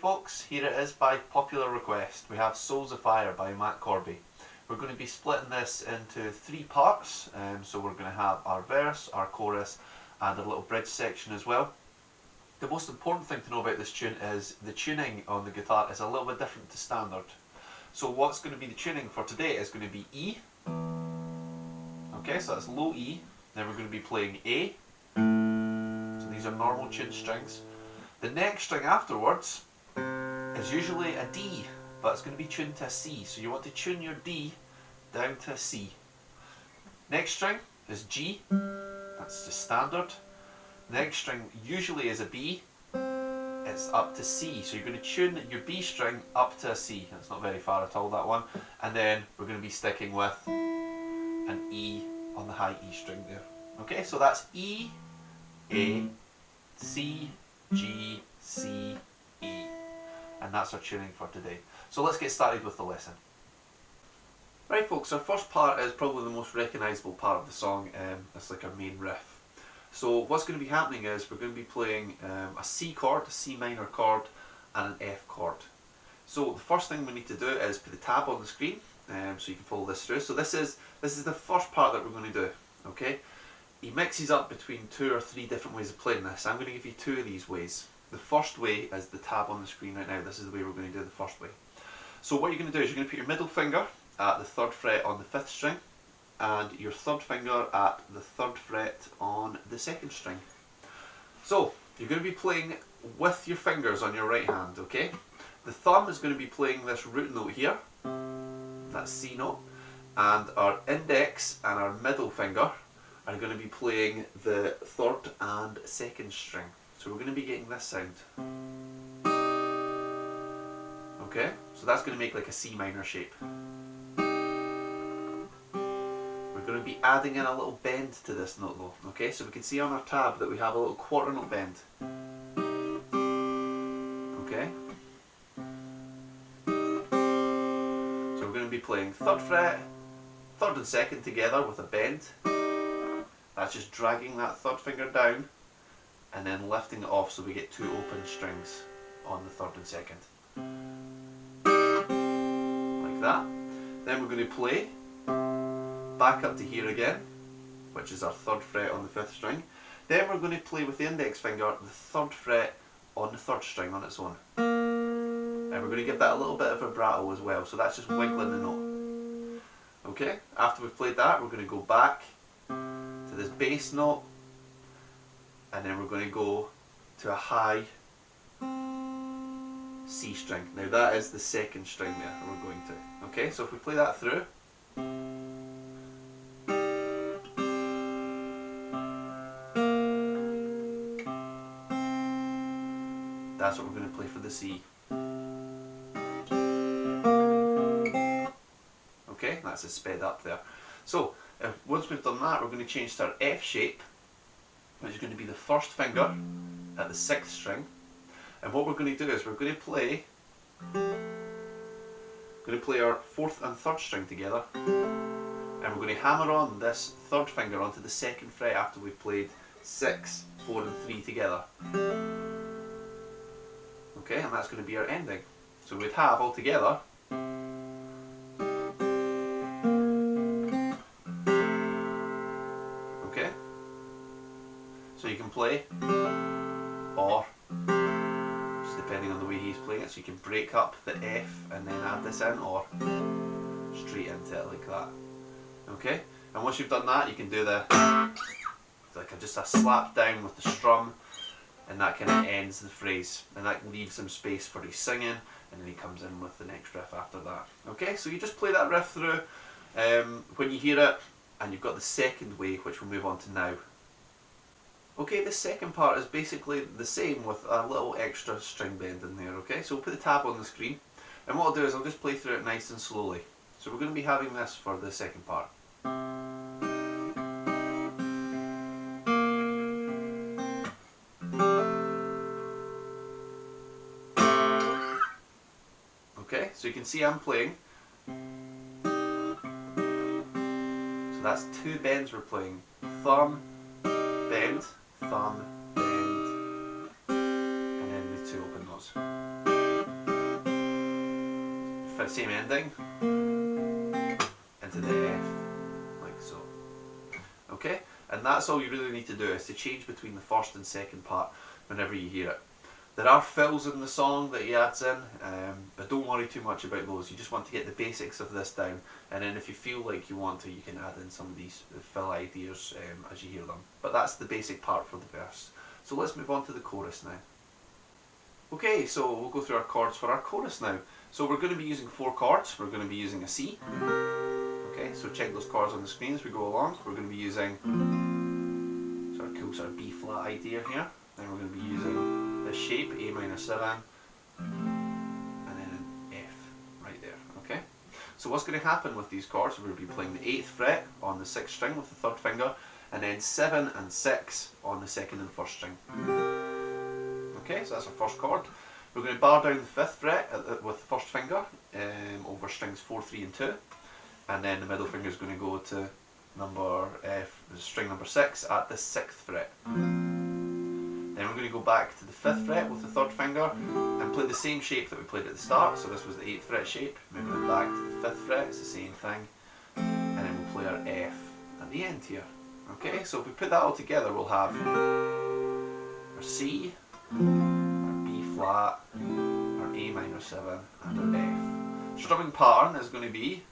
folks, here it is by popular request. We have Souls of Fire by Matt Corby. We're going to be splitting this into 3 parts, so we're going to have our verse, our chorus and a little bridge section as well. The most important thing to know about this tune is the tuning on the guitar is a little bit different to standard. So what's going to be the tuning for today is going to be E. Okay, so that's low E. Then we're going to be playing A. So these are normal tuned strings. The next string afterwards is usually a D, but it's going to be tuned to a C. So you want to tune your D down to a C. Next string is G. That's just standard. Next string usually is a B. It's up to C. So you're going to tune your B string up to a C. That's not very far at all, that one. And then we're going to be sticking with an E on the high E string there. Okay, so that's E, A, C, G, C, E. And that's our tuning for today. So let's get started with the lesson. Right folks, our first part is probably the most recognisable part of the song. It's like our main riff. So what's going to be happening is we're going to be playing a C chord, a C minor chord and an F chord. So the first thing we need to do is put the tab on the screen so you can follow this through. So this is the first part that we're going to do. Okay, he mixes up between 2 or 3 different ways of playing this. I'm going to give you 2 of these ways. The first way is the tab on the screen right now. This is the way we're going to do the first way. So what you're going to do is you're going to put your middle finger at the 3rd fret on the 5th string and your 3rd finger at the 3rd fret on the 2nd string. So you're going to be playing with your fingers on your right hand, okay? The thumb is going to be playing this root note here, that's C note, and our index and our middle finger are going to be playing the 3rd and 2nd string. So we're going to be getting this sound. Okay, so that's going to make like a C minor shape. We're going to be adding in a little bend to this note though. Okay, so we can see on our tab that we have a little quarter note bend. Okay. So we're going to be playing 3rd fret, 3rd and 2nd together with a bend. That's just dragging that 3rd finger down and then lifting it off so we get 2 open strings on the 3rd and 2nd. Like that. Then we're going to play back up to here again, which is our 3rd fret on the 5th string. Then we're going to play with the index finger the 3rd fret on the 3rd string on its own. And we're going to give that a little bit of vibrato as well, so that's just wiggling the note. Okay, after we've played that, we're going to go back to this bass note, and then we're going to go to a high C string. Now that is the 2nd string there that we're going to. Okay, so if we play that through, that's what we're going to play for the C. Okay, that's it sped up there. So once we've done that, we're going to change to our F shape, which is going to be the 1st finger at the 6th string. And what we're going to do is we're going to play our 4th and 3rd string together, and we're going to hammer on this 3rd finger onto the 2nd fret after we've played 6, 4 and 3 together. Okay, and that's going to be our ending. So we'd have all together okay, so you can play or just depending on the way he's playing it, so you can break up the F and then add this in, or straight into it like that. Okay, and once you've done that, you can do the like just a slap down with the strum, and that kind of ends the phrase, and that leaves some space for his singing, and then he comes in with the next riff after that. Okay, so you just play that riff through when you hear it, and you've got the 2nd way, which we'll move on to now. Okay, the 2nd part is basically the same with a little extra string bend in there. Okay, so we'll put the tab on the screen, and what I'll do is I'll just play through it nice and slowly. So we're going to be having this for the 2nd part. Okay, so you can see I'm playing. So that's 2 bends we're playing. Thumb, bend, and then the 2 open notes. same ending into the F, like so. Okay, and that's all you really need to do, is to change between the first and second part whenever you hear it. There are fills in the song that he adds in, but don't worry too much about those. You just want to get the basics of this down, and then if you feel like you want to, you can add in some of these fill ideas as you hear them. But that's the basic part for the verse. So let's move on to the chorus now. Okay, so we'll go through our chords for our chorus now. So we're going to be using 4 chords. We're going to be using a C. Okay, so check those chords on the screen as we go along. We're going to be using sort of cool sort of B flat idea here. Then we're going to be using this shape, A minor 7, and then an F right there. Okay. So what's going to happen with these chords? We're going to be playing the 8th fret on the 6th string with the 3rd finger, and then 7 and 6 on the 2nd and 1st string. Okay, so that's our first chord. We're going to bar down the 5th fret with the 1st finger over strings 4, 3 and 2, and then the middle finger is going to go to string number 6 at the 6th fret. Then we're going to go back to the 5th fret with the 3rd finger and play the same shape that we played at the start. So this was the 8th fret shape. Moving it back to the 5th fret, it's the same thing, and then we'll play our F at the end here. Okay, so if we put that all together, we'll have our C, our B flat, our A minor 7, and our F. Strumming pattern is going to be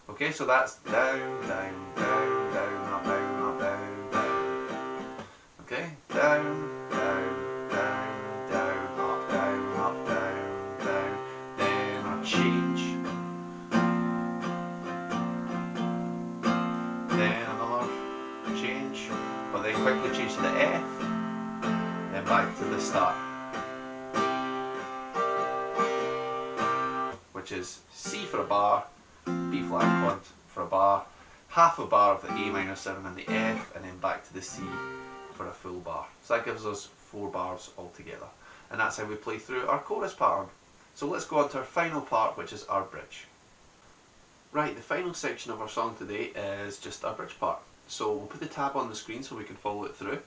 okay, so that's down, down, down, down, up, down, up, down, down. Okay, down, down, down, down, up, down, up, down, down. Then our change. Then another change, but then quickly change to the F. Then back to the start, which is C for a bar, B flat chord for a bar, half a bar of the A minor 7 and the F, and then back to the C for a full bar. So that gives us 4 bars altogether. And that's how we play through our chorus pattern. So let's go on to our final part, which is our bridge. Right, the final section of our song today is just our bridge part. So we'll put the tab on the screen so we can follow it through.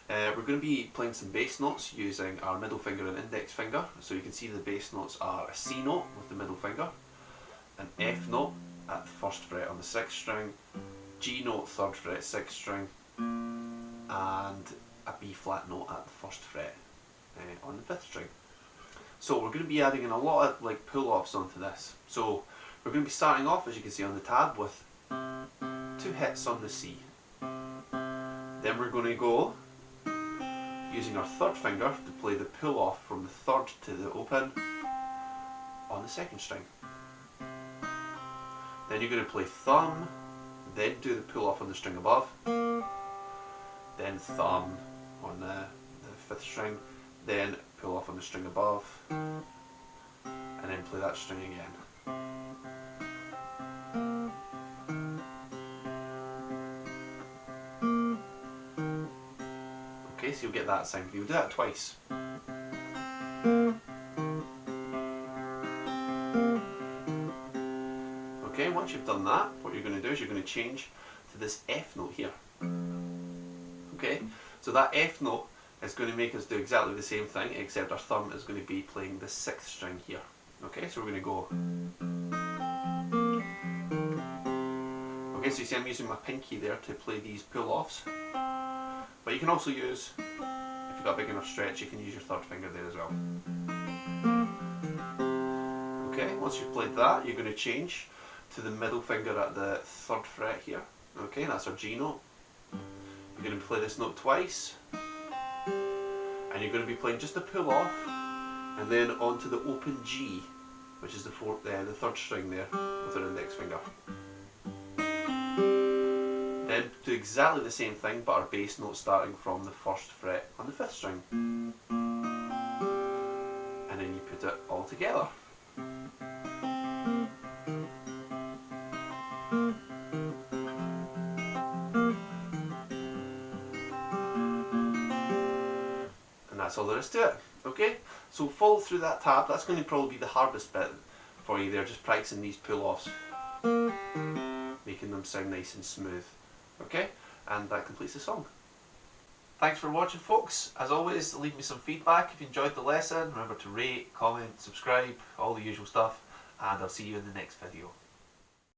We're going to be playing some bass notes using our middle finger and index finger. So you can see the bass notes are a C note with the middle finger, an F note at the 1st fret on the 6th string, G note 3rd fret 6th string, and a B flat note at the 1st fret on the 5th string. So we're going to be adding in a lot of like pull-offs onto this. So we're going to be starting off, as you can see on the tab, with 2 hits on the C. Then we're going to go using our 3rd finger to play the pull-off from the 3rd to the open on the 2nd string. Then you're going to play thumb, then do the pull off on the string above, then thumb on the 5th string, then pull off on the string above, and then play that string again. Okay, so you'll get that sound. You'll do that twice. Okay, once you've done that, what you're going to do is you're going to change to this F note here. Okay, so that F note is going to make us do exactly the same thing, except our thumb is going to be playing the 6th string here. Okay, so we're going to go. Okay, so you see I'm using my pinky there to play these pull-offs. But you can also use, if you've got a big enough stretch, you can use your 3rd finger there as well. Okay, once you've played that, you're going to change to the middle finger at the 3rd fret here. Okay, that's our G note. You're going to play this note twice, and you're going to be playing just a pull off, and then onto the open G, which is the 3rd string there with our index finger. Then do exactly the same thing, but our bass note starting from the 1st fret on the 5th string, and then you put it all together. That's all there is to it. Okay, so follow through that tab. That's going to probably be the hardest bit. for you there, just practicing these pull-offs, making them sound nice and smooth. Okay, and that completes the song. Thanks for watching, folks. As always, leave me some feedback if you enjoyed the lesson. Remember to rate, comment, subscribe, all the usual stuff, and I'll see you in the next video.